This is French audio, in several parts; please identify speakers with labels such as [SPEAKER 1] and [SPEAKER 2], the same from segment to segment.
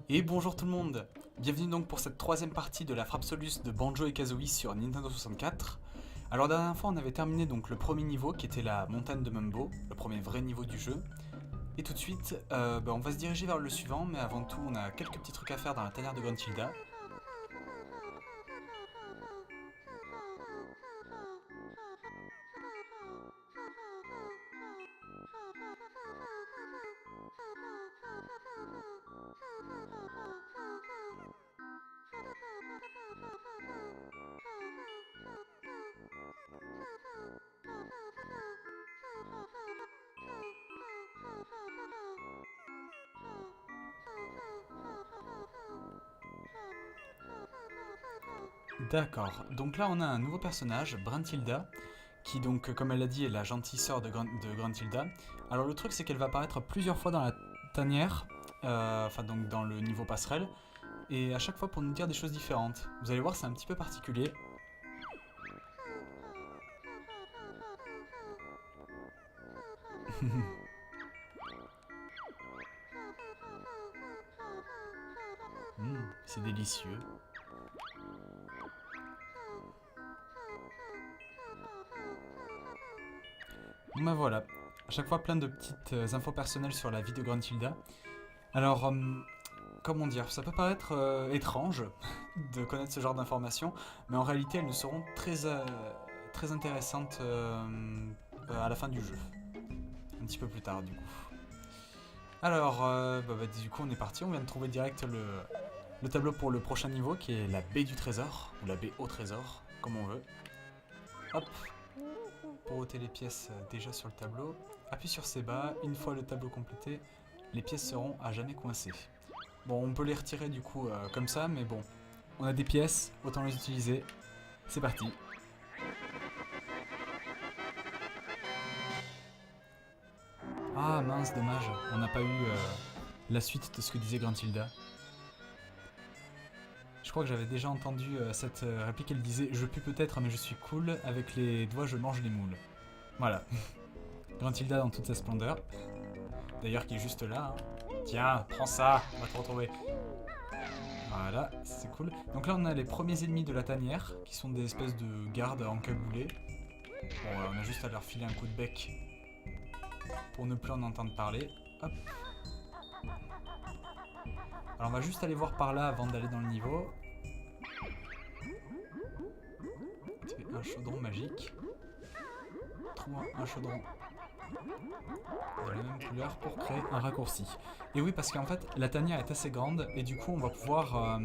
[SPEAKER 1] Et bonjour tout le monde. Bienvenue donc pour cette troisième partie de la Frapsolus de Banjo et Kazooie sur Nintendo 64. Alors la dernière fois on avait terminé donc le premier niveau qui était la montagne de Mumbo, le premier vrai niveau du jeu. Et tout de suite on va se diriger vers le suivant, mais avant tout on a quelques petits trucs à faire dans la tanière de Gruntilda. D'accord, donc là on a un nouveau personnage, Bruntilda, qui donc comme elle l'a dit est la gentille sœur de Gruntilda. Alors le truc c'est qu'elle va apparaître plusieurs fois dans la tanière, enfin donc dans le niveau passerelle, et à chaque fois pour nous dire des choses différentes. Vous allez voir c'est un petit peu particulier. C'est délicieux. Bon bah voilà, à chaque fois plein de petites infos personnelles sur la vie de Gruntilda. Alors, comment dire, ça peut paraître étrange de connaître ce genre d'informations, mais en réalité elles nous seront très intéressantes à la fin du jeu. Un petit peu plus tard du coup. Alors, du coup on est parti, on vient de trouver direct le tableau pour le prochain niveau qui est la baie du trésor, ou la baie au trésor, comme on veut. Hop, pour ôter les pièces déjà sur le tableau, appuie sur ces bas, une fois le tableau complété, les pièces seront à jamais coincées. Bon, on peut les retirer du coup comme ça, mais bon, on a des pièces, autant les utiliser. C'est parti. Ah mince, dommage, on n'a pas eu la suite de ce que disait Gruntilda. Je crois que j'avais déjà entendu cette réplique, elle disait « Je pue peut-être, mais je suis cool, avec les doigts je mange les moules ». Voilà. Gruntilda dans toute sa splendeur. D'ailleurs qui est juste là. Hein. Tiens, prends ça, on va te retrouver. Voilà, c'est cool. Donc là on a les premiers ennemis de la tanière, qui sont des espèces de gardes encagoulés. Bon, on a juste à leur filer un coup de bec pour ne plus en entendre parler. Hop. Alors on va juste aller voir par là avant d'aller dans le niveau. C'est un chaudron magique. Trouve un chaudron de la même couleur pour créer un raccourci. Et oui, parce qu'en fait la tanière est assez grande et du coup on va pouvoir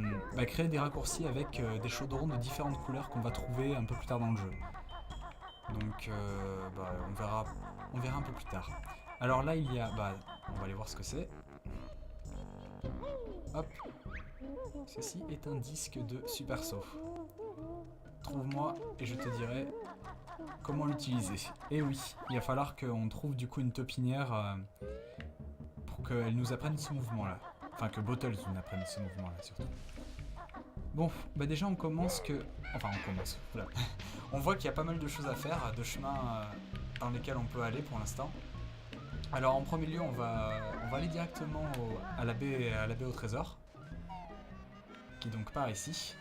[SPEAKER 1] créer des raccourcis avec des chaudrons de différentes couleurs qu'on va trouver un peu plus tard dans le jeu. Donc on verra un peu plus tard. Alors là il y a, on va aller voir ce que c'est. Hop. Ceci est un disque de Superso. Trouve-moi et je te dirai comment l'utiliser. Et oui, il va falloir qu'on trouve du coup une taupinière pour qu'elle nous apprenne ce mouvement là. Enfin que Bottles nous apprenne ce mouvement là surtout. Bon, déjà on commence que... Enfin on commence, voilà. On voit qu'il y a pas mal de choses à faire, de chemins dans lesquels on peut aller pour l'instant. Alors en premier lieu on va aller directement à la baie au trésor. Qui est donc par ici.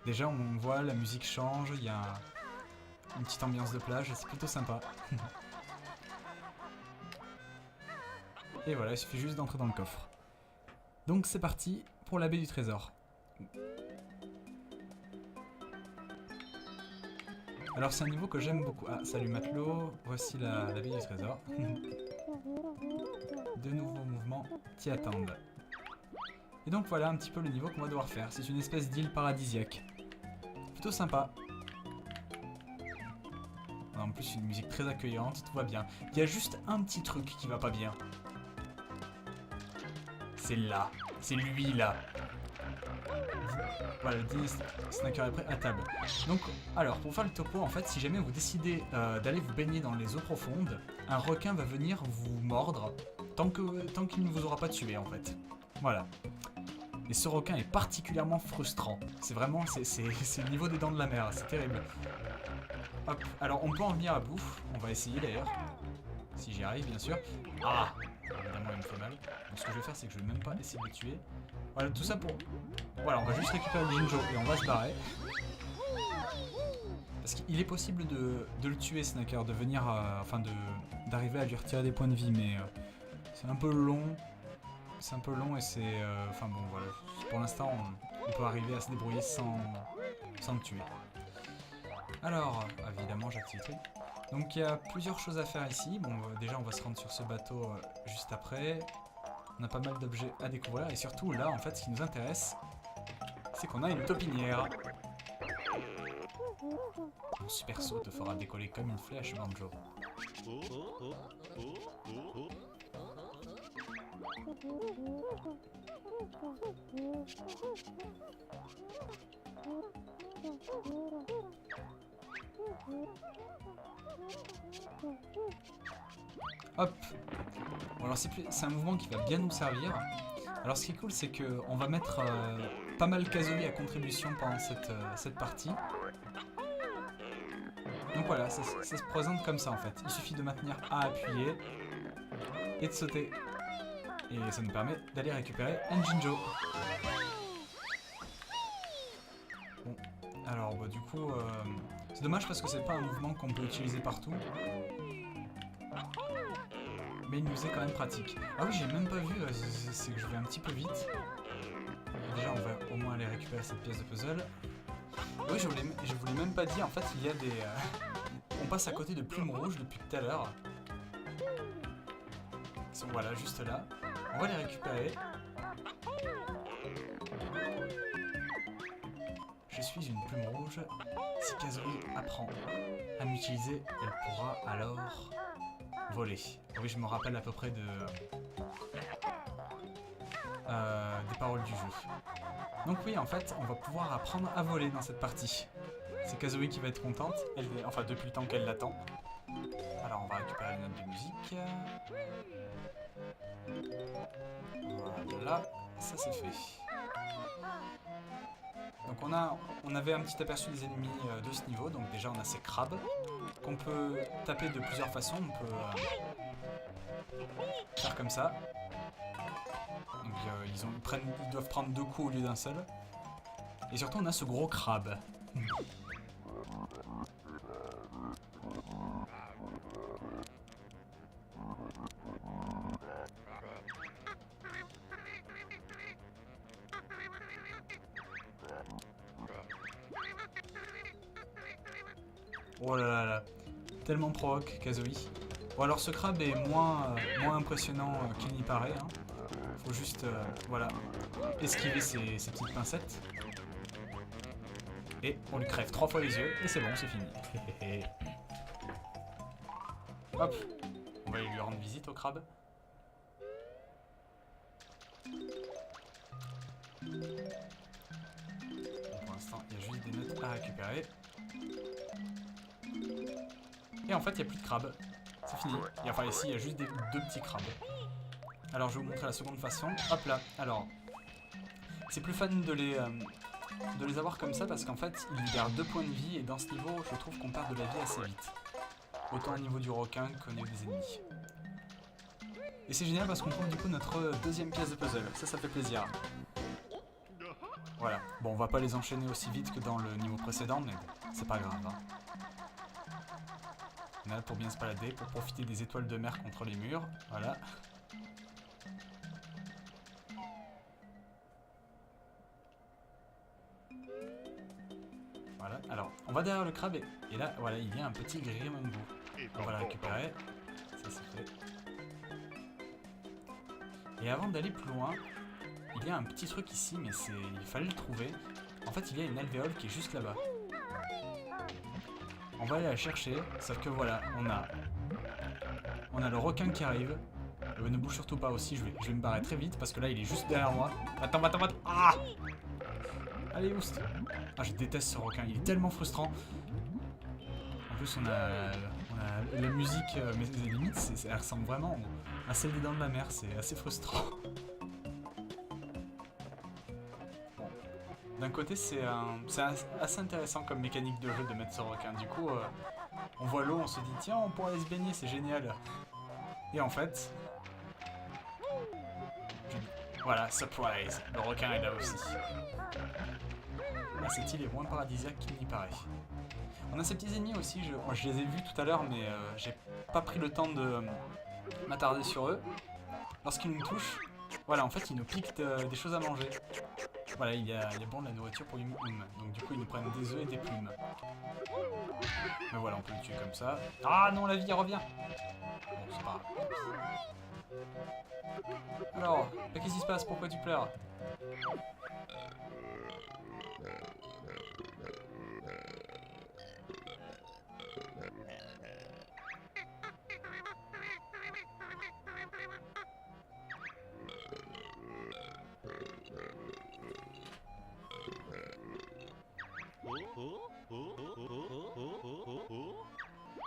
[SPEAKER 1] Déjà on voit la musique change, il y a une petite ambiance de plage, c'est plutôt sympa. Et voilà, il suffit juste d'entrer dans le coffre. Donc c'est parti pour la baie du trésor. Alors c'est un niveau que j'aime beaucoup. Ah, salut matelot, voici la baie du trésor. De nouveaux mouvements t'y attendent. Et donc voilà un petit peu le niveau qu'on va devoir faire. C'est une espèce d'île paradisiaque. Plutôt sympa. En plus une musique très accueillante, tout va bien. Il y a juste un petit truc qui va pas bien. C'est là. C'est lui là. Voilà, le dîner snacker est prêt à table. Donc, alors, pour faire le topo, en fait, si jamais vous décidez d'aller vous baigner dans les eaux profondes, un requin va venir vous mordre tant qu'il ne vous aura pas tué, en fait. Voilà. Et ce requin est particulièrement frustrant. C'est vraiment, c'est le niveau des dents de la mer, c'est terrible. Hop, alors on peut en venir à bout, on va essayer d'ailleurs. Si j'y arrive, bien sûr. Ah, évidemment, il me fait mal. Donc, ce que je vais faire, c'est que je vais même pas essayer de le tuer. Voilà, tout ça pour... Voilà, on va juste récupérer le Jinjo et on va se barrer. Parce qu'il est possible de le tuer, Snacker, de venir... enfin, d'arriver à lui retirer des points de vie, mais c'est un peu long. C'est un peu long et c'est... Enfin bon, voilà. Pour l'instant, on peut arriver à se débrouiller sans le tuer. Alors, évidemment, j'active le truc. Donc il y a plusieurs choses à faire ici. Bon, déjà on va se rendre sur ce bateau juste après. On a pas mal d'objets à découvrir et surtout là, en fait, ce qui nous intéresse, c'est qu'on a une taupinière. Mon super saut te fera décoller comme une flèche, Banjo. Hop. Bon, alors c'est un mouvement qui va bien nous servir. Alors ce qui est cool, c'est qu'on va mettre pas mal Kazooie à contribution pendant cette partie. Donc voilà, ça se présente comme ça en fait. Il suffit de maintenir A appuyé et de sauter. Et ça nous permet d'aller récupérer un Jinjo. Bon, alors bah, du coup, c'est dommage parce que c'est pas un mouvement qu'on peut utiliser partout. Mais il nous est quand même pratique. Ah oui, j'ai même pas vu, c'est que je vais un petit peu vite. Déjà, on va au moins aller récupérer cette pièce de puzzle. Oui, je vous l'ai même pas dit, en fait, il y a des... on passe à côté de plumes rouges depuis tout à l'heure. Ils sont, voilà, juste là. On va les récupérer. Je suis une plume rouge. Si Kazooie apprend à m'utiliser, elle pourra alors voler. Oui, je me rappelle à peu près des paroles du jeu. Donc oui, en fait, on va pouvoir apprendre à voler dans cette partie. C'est Kazooie qui va être contente, enfin depuis le temps qu'elle l'attend. Alors on va récupérer les notes de musique. Voilà, ça c'est fait. Donc on avait un petit aperçu des ennemis de ce niveau, donc déjà on a ces crabes qu'on peut taper de plusieurs façons. On peut faire comme ça. Donc ils doivent prendre 2 coups au lieu d'un seul. Et surtout on a ce gros crabe. Oh là là là, tellement provoque Kazooie. Bon alors ce crabe est moins impressionnant qu'il n'y paraît. Hein. Faut juste voilà, esquiver ces petites pincettes. Et on lui crève 3 fois les yeux et c'est bon, c'est fini. Hop, on va aller lui rendre visite au crabe. Pour l'instant, il y a juste des notes à récupérer. Et en fait, il n'y a plus de crabes. C'est fini. Et enfin, ici, il y a juste 2 petits crabes. Alors, je vais vous montrer la seconde façon. Hop là. Alors, c'est plus fun de les avoir comme ça parce qu'en fait, ils libèrent 2 points de vie. Et dans ce niveau, je trouve qu'on perd de la vie assez vite. Autant au niveau du requin qu'au niveau des ennemis. Et c'est génial parce qu'on trouve du coup notre 2e pièce de puzzle. Ça fait plaisir. Voilà. Bon, on va pas les enchaîner aussi vite que dans le niveau précédent, mais bon, c'est pas grave. Hein. On est là pour bien se balader, pour profiter des étoiles de mer contre les murs. Voilà. Voilà. Alors, on va derrière le crabe et là, voilà, il y a un petit Grimmambou. On va le récupérer. Ça, c'est fait. Et avant d'aller plus loin, il y a un petit truc ici, mais il fallait le trouver. En fait, il y a une alvéole qui est juste là-bas. On va aller la chercher, sauf que voilà, on a le requin qui arrive. Ne bouge surtout pas aussi, je vais me barrer très vite parce que là il est juste derrière moi. Attends. Ah! Allez, oust! Ah, je déteste ce requin, il est tellement frustrant. En plus, on a la musique, mais limite, elle ressemble vraiment à celle des Dents de la Mer, c'est assez frustrant. D'un côté, c'est assez intéressant comme mécanique de jeu de mettre ce requin. Du coup, on voit l'eau, on se dit tiens, on pourrait aller se baigner, c'est génial. Et en fait, Voilà, surprise. Le requin est là aussi. Ah, cette île est moins paradisiaque qu'il n'y paraît. On a ces petits ennemis aussi, je les ai vus tout à l'heure, mais j'ai pas pris le temps de m'attarder sur eux. Lorsqu'ils nous touchent, voilà, en fait, ils nous piquent des choses à manger. Voilà, il y a bon de la nourriture pour Yum Yum. Donc du coup, ils nous prennent des œufs et des plumes. Mais voilà, on peut le tuer comme ça. Ah non, la vie, elle revient. Bon, c'est pas grave. Alors, qu'est-ce qui se passe? Pourquoi tu pleures?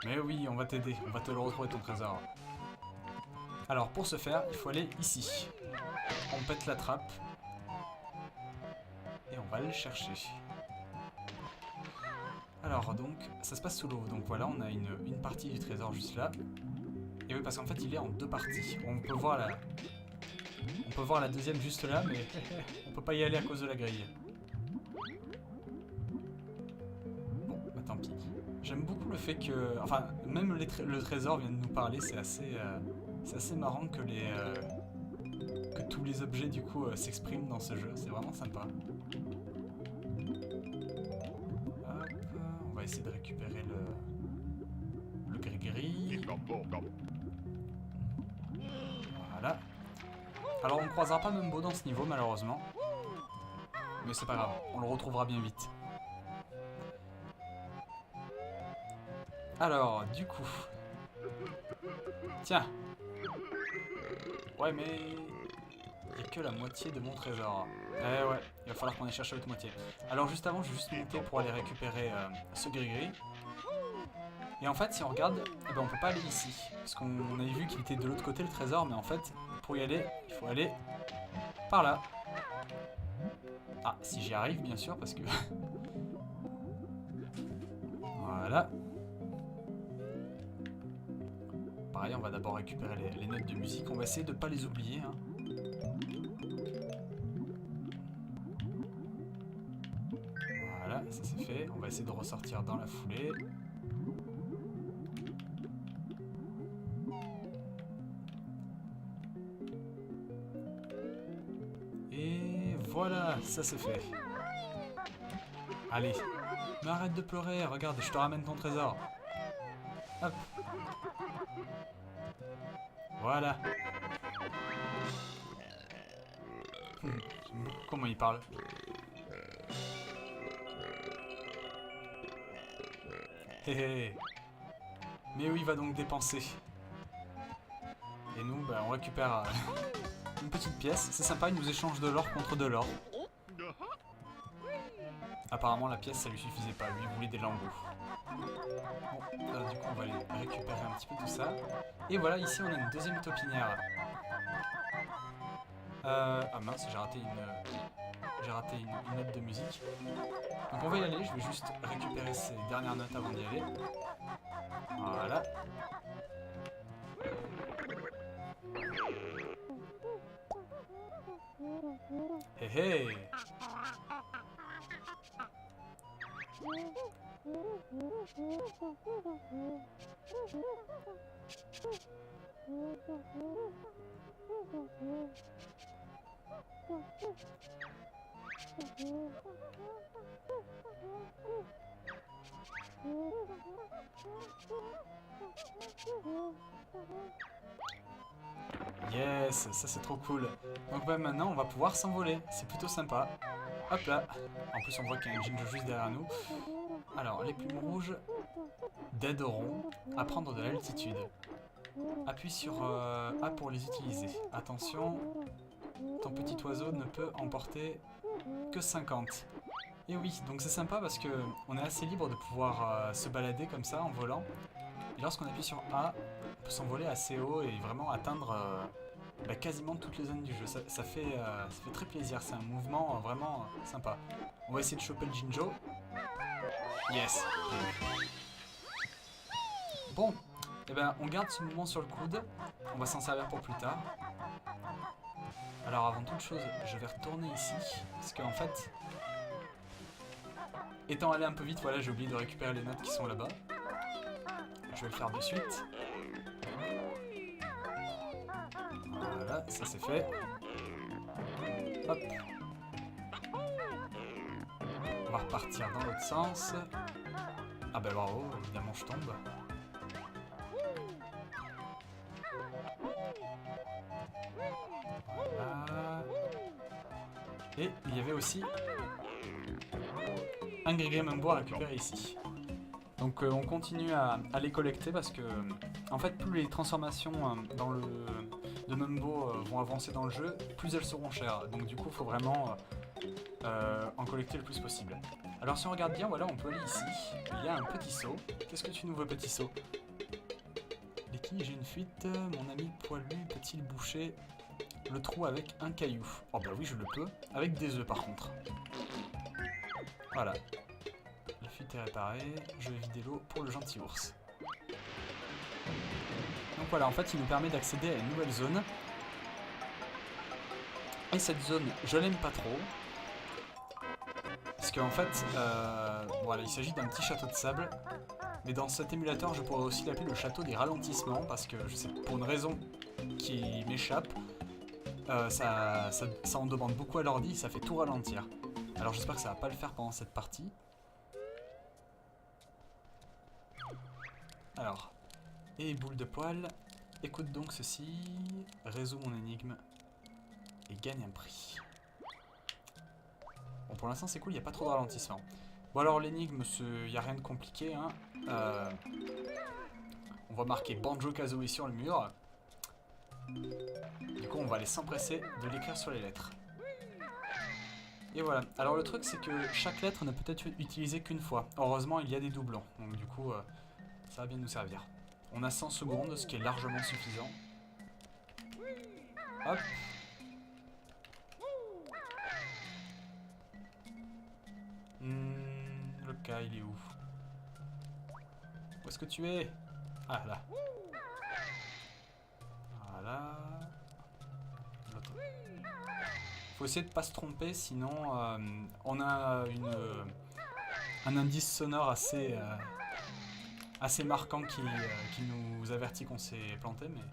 [SPEAKER 1] Mais oui, on va t'aider, on va te le retrouver ton trésor. Alors pour ce faire, il faut aller ici. On pète la trappe. Et on va le chercher. Alors donc, ça se passe sous l'eau. Donc voilà, on a une partie du trésor juste là. Et oui, parce qu'en fait, il est en deux parties. On peut voir la deuxième juste là, mais on peut pas y aller à cause de la grille. Bon, bah tant pis. J'aime beaucoup le fait que... Enfin, même le trésor vient de nous parler, c'est assez marrant que tous les objets du coup s'expriment dans ce jeu, c'est vraiment sympa. Hop, on va essayer de récupérer le gris-gris. Voilà. Alors on ne croisera pas Mumbo dans ce niveau malheureusement. Mais c'est pas grave, on le retrouvera bien vite. Alors, du coup... Tiens. Ouais, mais... il n'y a que la moitié de mon trésor. Eh ouais, il va falloir qu'on aille chercher l'autre moitié. Alors juste avant, je vais juste monter pour aller récupérer ce gris-gris. Et en fait, si on regarde, eh ben, on peut pas aller ici. Parce qu'on avait vu qu'il était de l'autre côté le trésor, mais en fait, pour y aller, il faut aller par là. Ah, si j'y arrive, bien sûr, parce que... Voilà. Pareil, on va d'abord récupérer les notes de musique. On va essayer de ne pas les oublier. Hein. Voilà, ça c'est fait. On va essayer de ressortir dans la foulée. Et voilà, ça c'est fait. Allez, mais arrête de pleurer. Regarde, je te ramène ton trésor. Hop. Voilà. J'aime beaucoup comment il parle. Hé hé. Mais où il va donc dépenser? Et nous, bah, on récupère une petite pièce. C'est sympa, il nous échange de l'or contre de l'or. Apparemment, la pièce, ça lui suffisait pas. Lui, il voulait des lingots. Bon, alors, du coup, on va aller récupérer un petit peu tout ça. Et voilà, ici, on a une deuxième taupinière. Ah mince, j'ai raté une note de musique. Donc on va y aller, je vais juste récupérer ces dernières notes avant d'y aller. Voilà. Hé hé. Yes, ça c'est trop cool. Donc bah, maintenant on va pouvoir s'envoler, c'est plutôt sympa. Hop là. En plus on voit qu'il y a un Jinjo juste derrière nous. Alors les plumes rouges d'aideront à prendre de l'altitude. Appuie sur A pour les utiliser. Attention, ton petit oiseau ne peut emporter que 50. Et oui, donc c'est sympa parce que on est assez libre de pouvoir se balader comme ça en volant. Et lorsqu'on appuie sur A, on peut s'envoler assez haut et vraiment atteindre bah, quasiment toutes les zones du jeu. Ça fait très plaisir, c'est un mouvement vraiment sympa. On va essayer de choper le Jinjo. Yes. Bon, Et ben on garde ce mouvement sur le coude, on va s'en servir pour plus tard. Alors avant toute chose, je vais retourner ici, parce qu'en fait, étant allé un peu vite, voilà, j'ai oublié de récupérer les notes qui sont là-bas. Je vais le faire de suite. Voilà, ça c'est fait. Hop. On va repartir dans l'autre sens. Ah bah bravo, évidemment je tombe. Voilà. Et il y avait aussi un Grégé Mumbo à récupérer ici. Donc on continue à les collecter parce que en fait plus les transformations de Mumbo vont avancer dans le jeu, plus elles seront chères. Donc du coup il faut vraiment en collecter le plus possible. Alors si on regarde bien, voilà, on peut aller ici. Il y a un petit seau. Qu'est-ce que tu nous veux, petit seau? Leki, j'ai une fuite. Mon ami poilu peut-il boucher le trou avec un caillou? Oh bah oui, je le peux. Avec des œufs par contre. Voilà. La fuite est réparée. Je vais vider l'eau pour le gentil ours. Donc voilà, en fait, il nous permet d'accéder à une nouvelle zone. Et cette zone, je l'aime pas trop. Parce qu'en fait, voilà, il s'agit d'un petit château de sable. Mais dans cet émulateur, je pourrais aussi l'appeler le château des ralentissements. Parce que je sais pour une raison qui m'échappe, ça en demande beaucoup à l'ordi, ça fait tout ralentir. Alors j'espère que ça va pas le faire pendant cette partie. Alors, et boule de poil, écoute donc ceci, résous mon énigme et gagne un prix. Bon, pour l'instant c'est cool, il n'y a pas trop de ralentissement. Bon alors l'énigme, il n'y a rien de compliqué, hein. On va marquer Banjo-Kazooie sur le mur. Du coup on va aller s'empresser de l'écrire sur les lettres. Et voilà. Alors le truc c'est que chaque lettre ne peut être utilisée qu'une fois. Heureusement il y a des doublons, donc du coup ça va bien nous servir. On a 100 secondes, ce qui est largement suffisant. Hop. Le cas il est où? Où est-ce que tu es? Ah là. Voilà. Faut essayer de pas se tromper, sinon on a un indice sonore assez marquant qui nous avertit qu'on s'est planté, mais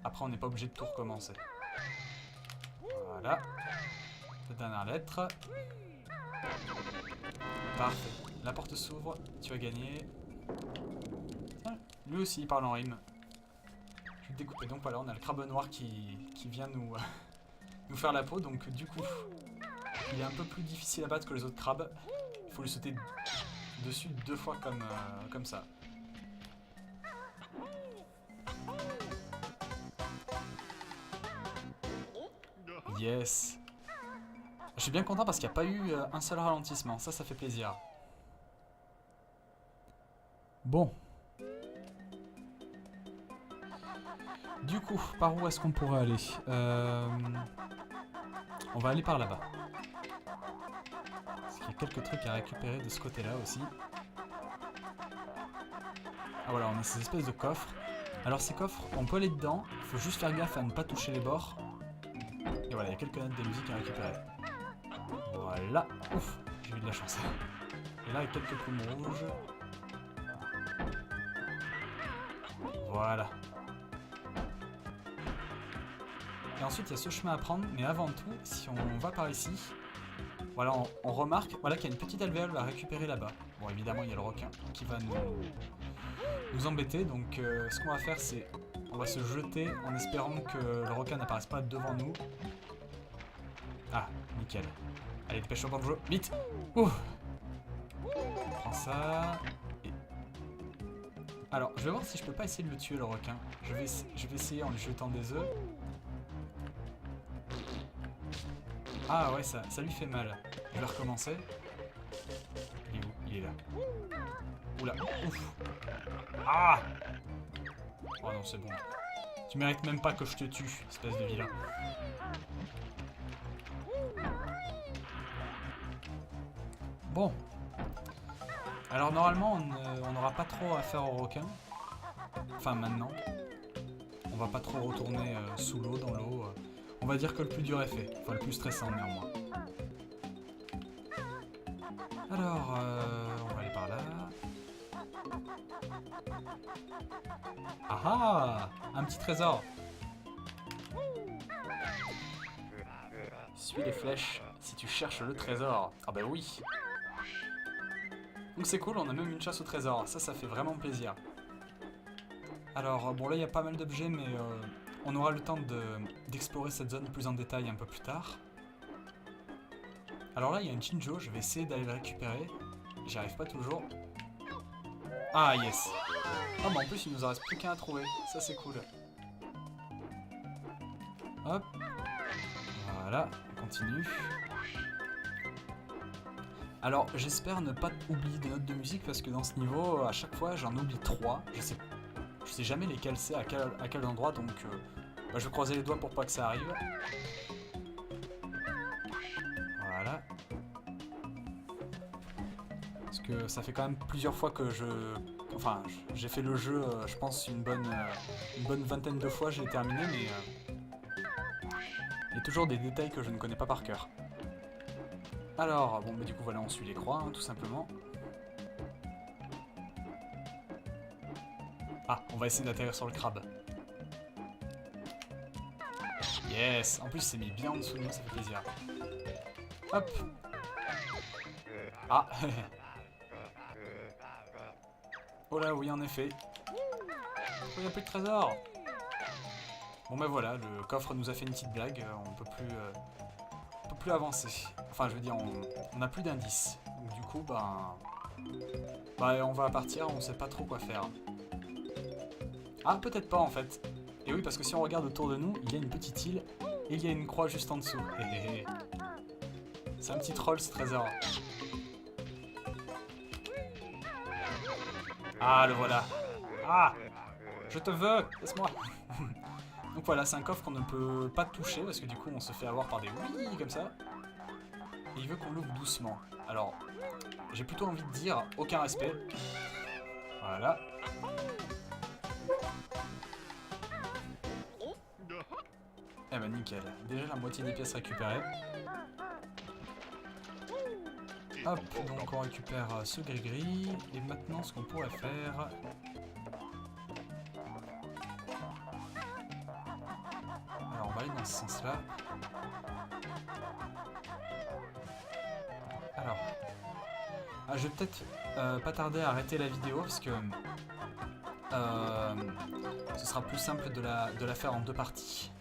[SPEAKER 1] après on n'est pas obligé de tout recommencer. Voilà. La dernière lettre. Parfait. La porte s'ouvre, tu as gagné. Tiens, lui aussi il parle en rime. Je vais découper. Donc voilà, on a le crabe noir qui vient nous faire la peau. Donc du coup, il est un peu plus difficile à battre que les autres crabes. Il faut lui sauter dessus 2 fois comme ça. Yes. Je suis bien content parce qu'il n'y a pas eu un seul ralentissement. Ça fait plaisir. Bon. Du coup, par où est-ce qu'on pourrait aller? On va aller par là-bas. Parce qu'il y a quelques trucs à récupérer de ce côté-là aussi. Ah voilà, on a ces espèces de coffres. Alors ces coffres, on peut aller dedans. Il faut juste faire gaffe à ne pas toucher les bords. Et voilà, il y a quelques notes de musique à récupérer. Voilà. Ouf, j'ai eu de la chance. Et là, il y a quelques plumes rouges. Voilà. Et ensuite, il y a ce chemin à prendre. Mais avant tout, si on va par ici, voilà, on remarque voilà, qu'il y a une petite alvéole à récupérer là-bas. Bon, évidemment, il y a le requin qui va nous embêter. Donc, ce qu'on va faire, c'est on va se jeter en espérant que le requin n'apparaisse pas devant nous. Ah, nickel. Allez, dépêche-toi pour le jeu. Vite. Ouh. On prend ça. Et... alors, je vais voir si je peux pas essayer de le tuer, le requin. Je vais essayer en lui jetant des œufs. Ah ouais, ça lui fait mal. Je vais recommencer. Il est où? Il est là. Oula. Ouf. Ah. Oh non, c'est bon. Tu mérites même pas que je te tue, espèce de vilain. Bon. Alors normalement on n'aura pas trop affaire aux requins. Enfin maintenant. On va pas trop retourner sous l'eau, dans l'eau. On va dire que le plus dur est fait. Enfin le plus stressant néanmoins. Alors on va aller par là. Ah ah! Un petit trésor! Suis les flèches si tu cherches le trésor. Ah bah oui! Donc c'est cool, on a même une chasse au trésor. Ça fait vraiment plaisir. Alors bon là il y a pas mal d'objets mais on aura le temps d'explorer cette zone plus en détail un peu plus tard. Alors là il y a un Jinjo, je vais essayer d'aller le récupérer. J'y arrive pas toujours. Ah yes! Ah bah en plus il nous en reste plus qu'un à trouver, ça c'est cool. Hop. Voilà, on continue. Alors j'espère ne pas oublier des notes de musique parce que dans ce niveau, à chaque fois j'en oublie 3. Je sais jamais lesquelles c'est, à quel endroit, donc bah, je vais croiser les doigts pour pas que ça arrive. Voilà. Parce que ça fait quand même plusieurs fois que Enfin, j'ai fait le jeu, je pense, une bonne vingtaine de fois, j'ai terminé, mais... il y a toujours des détails que je ne connais pas par cœur. Alors, bon, bah du coup, voilà, on suit les croix, hein, tout simplement. Ah, on va essayer d'atterrir sur le crabe. Yes! En plus, c'est mis bien en dessous de nous, ça fait plaisir. Hop! Ah! Oh là, oui, en effet. Oh, il n'y a plus de trésor! Bon, ben voilà, le coffre nous a fait une petite blague, on peut plus avancer. Enfin, je veux dire, on n'a plus d'indices. Donc, du coup, bah, on va partir, on sait pas trop quoi faire. Ah, peut-être pas en fait. Et oui, parce que si on regarde autour de nous, il y a une petite île et il y a une croix juste en dessous. C'est un petit troll ce trésor. Ah, le voilà. Ah! Je te veux! Laisse-moi! Donc voilà, c'est un coffre qu'on ne peut pas toucher parce que du coup on se fait avoir par des oui comme ça. Et il veut qu'on l'ouvre doucement. Alors, j'ai plutôt envie de dire aucun respect. Voilà. Eh ben nickel. Déjà la moitié des pièces récupérées. Hop, donc on récupère ce gris-gris. Et maintenant ce qu'on pourrait faire... Alors on va aller dans ce sens-là. Alors... Ah, je vais peut-être pas tarder à arrêter la vidéo parce que... ce sera plus simple de la faire en 2 parties.